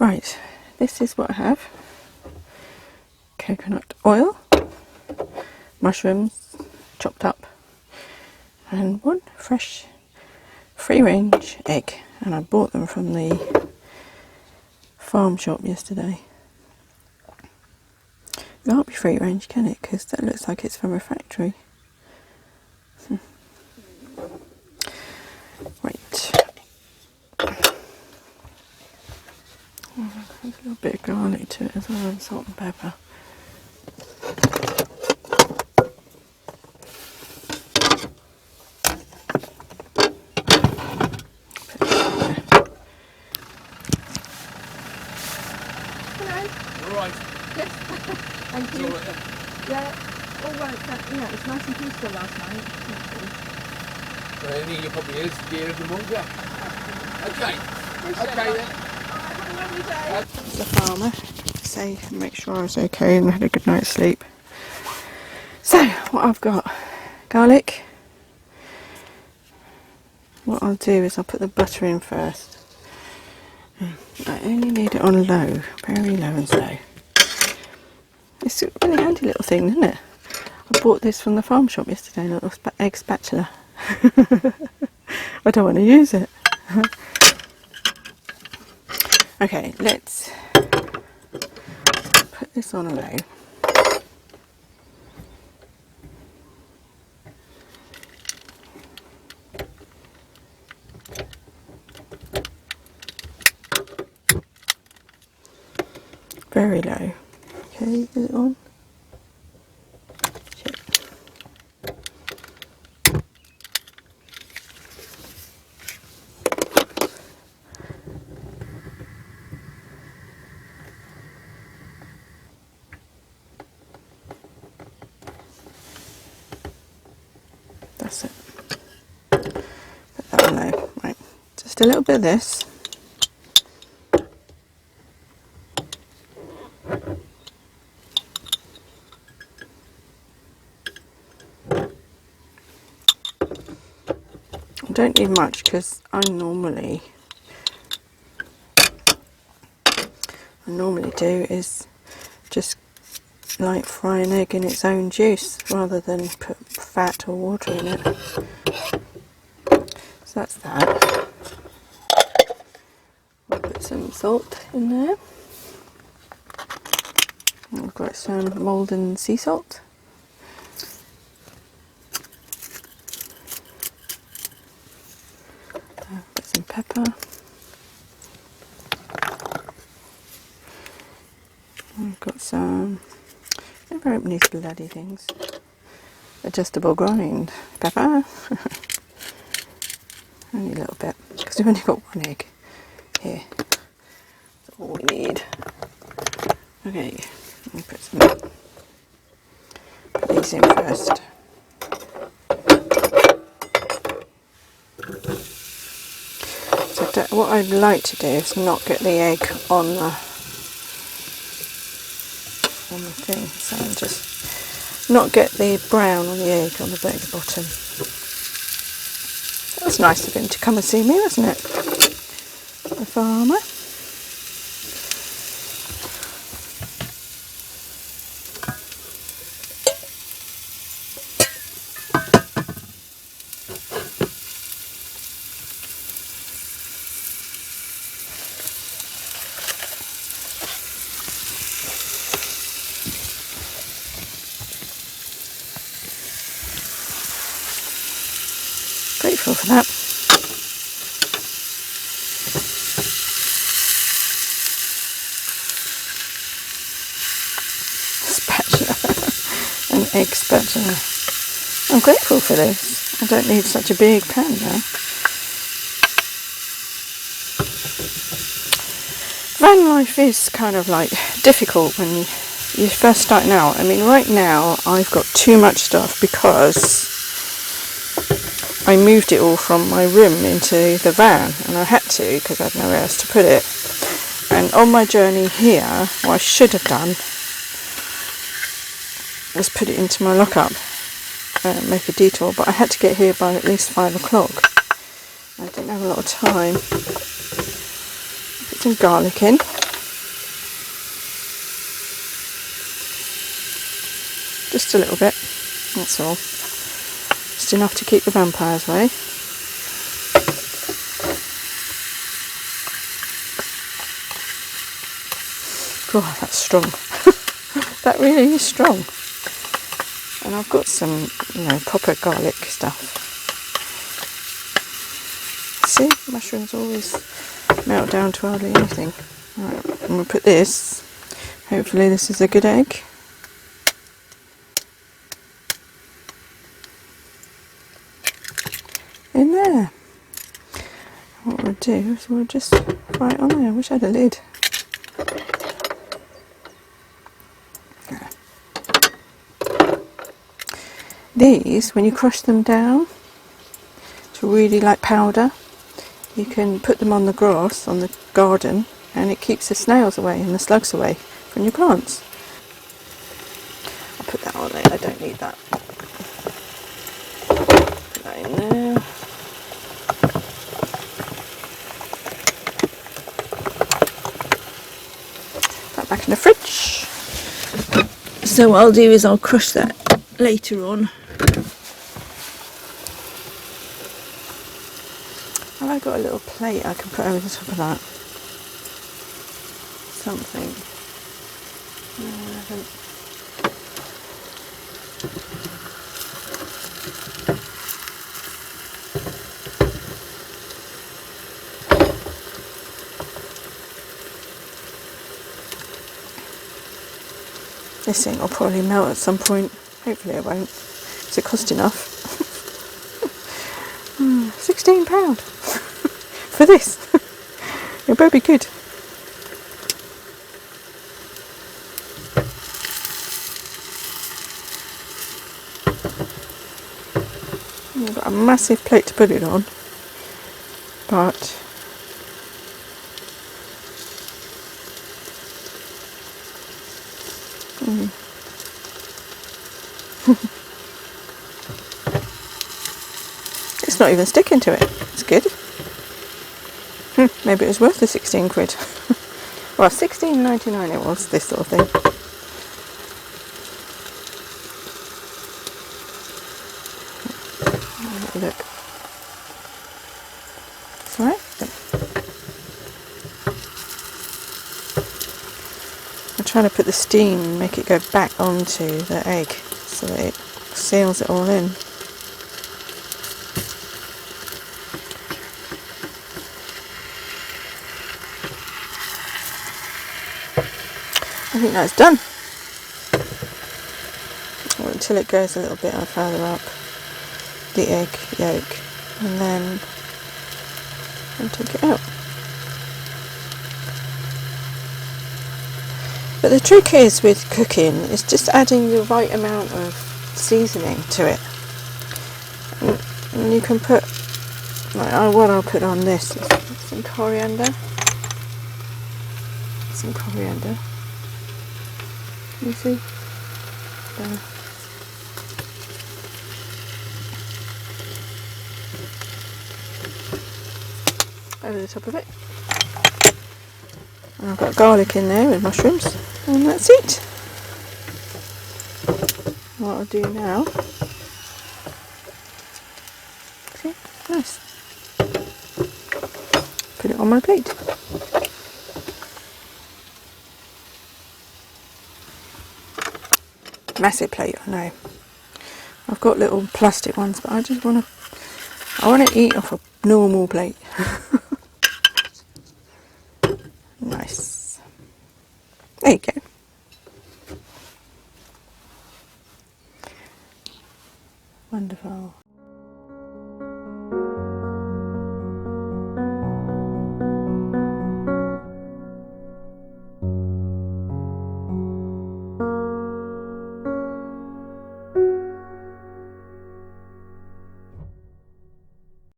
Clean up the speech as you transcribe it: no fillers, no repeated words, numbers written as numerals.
Right, this is what I have. Coconut oil, mushrooms chopped up, and one fresh free-range egg, and I bought them from the farm shop yesterday. It can't be free-range, can it? Because that looks like it's from a factory. Right. A little bit of garlic to it as well, and salt and pepper. Thank you. Yeah, all right. Yeah, it was nice and peaceful last night. Well, I it probably is the year of the month, yeah. Okay. Okay then. Have a lovely day. It's the farmer to say, make sure I was okay and had a good night's sleep. So, what I've got, garlic. What I'll do is I'll put the butter in first. I only need it on low, very low and slow. It's a really handy little thing, isn't it? I bought this from the farm shop yesterday, a little egg spatula. I don't want to use it. Okay, let's put this on low. Very low. Okay, is it on? Check. That's it. Put that on low. Right. Just a little bit of this. I don't need much because I normally do is just like fry an egg in its own juice rather than put fat or water in it. So that's that. I'll put some salt in there. I've got some Malden sea salt. Put some pepper. I've got some, never open these bloody things, adjustable grind pepper. Only a little bit, because we've only got one egg here. That's all we need. Okay, let me put these in first. So what I'd like to do is not get the egg on the thing, so I'm just not get the brown on the egg on the very bottom. That was nice of him to come and see me, wasn't it? The farmer. Grateful for that. Spatula. An egg spatula. I'm grateful for this. I don't need such a big pan now. Van life is kind of like difficult when you're first starting out. I mean, right now I've got too much stuff because I moved it all from my room into the van, and I had to because I had nowhere else to put it. And on my journey here, what I should have done was put it into my lockup, make a detour, but I had to get here by at least 5 o'clock. I didn't have a lot of time. Put some garlic in. just a little bit, that's all. Just enough to keep the vampires away. God, that's strong. That really is strong. And I've got some, proper garlic stuff. See, mushrooms always melt down to hardly anything. Right, I'm going to put this. Hopefully this is a good egg. In there. What we'll do is we'll just fry it on there. I wish I had a lid. These, when you crush them down to really like powder, you can put them on the grass, on the garden, and it keeps the snails away and the slugs away from your plants. I'll put that on there, I don't need that. Put that in there. That back in the fridge. So what I'll do is I'll crush that later on. Have I got a little plate I can put over the top of that? Something. No, I haven't. This thing will probably melt at some point. Hopefully it won't. Does it cost enough? £16 for this. It better be good. I've got a massive plate to put it on, but it's not even sticking to it. It's good. Maybe it was worth the 16 quid. Well, £16.99 it was, this sort of thing. Have a look. It's alright. I'm trying to put the steam and make it go back onto the egg so that it seals it all in. I think that's done. Well, until it goes a little bit further up the egg yolk, and then I'll take it out. But the trick is with cooking is just adding the right amount of seasoning to it. And you can put, like, what I'll put on this is some coriander. Some coriander. Can you see? There. Over the top of it. And I've got garlic in there with mushrooms, and that's it. What I'll do now, see, nice. Put it on my plate. Massive plate, I know. I've got little plastic ones, but I just want to eat off a normal plate. Nice. There you go. Wonderful.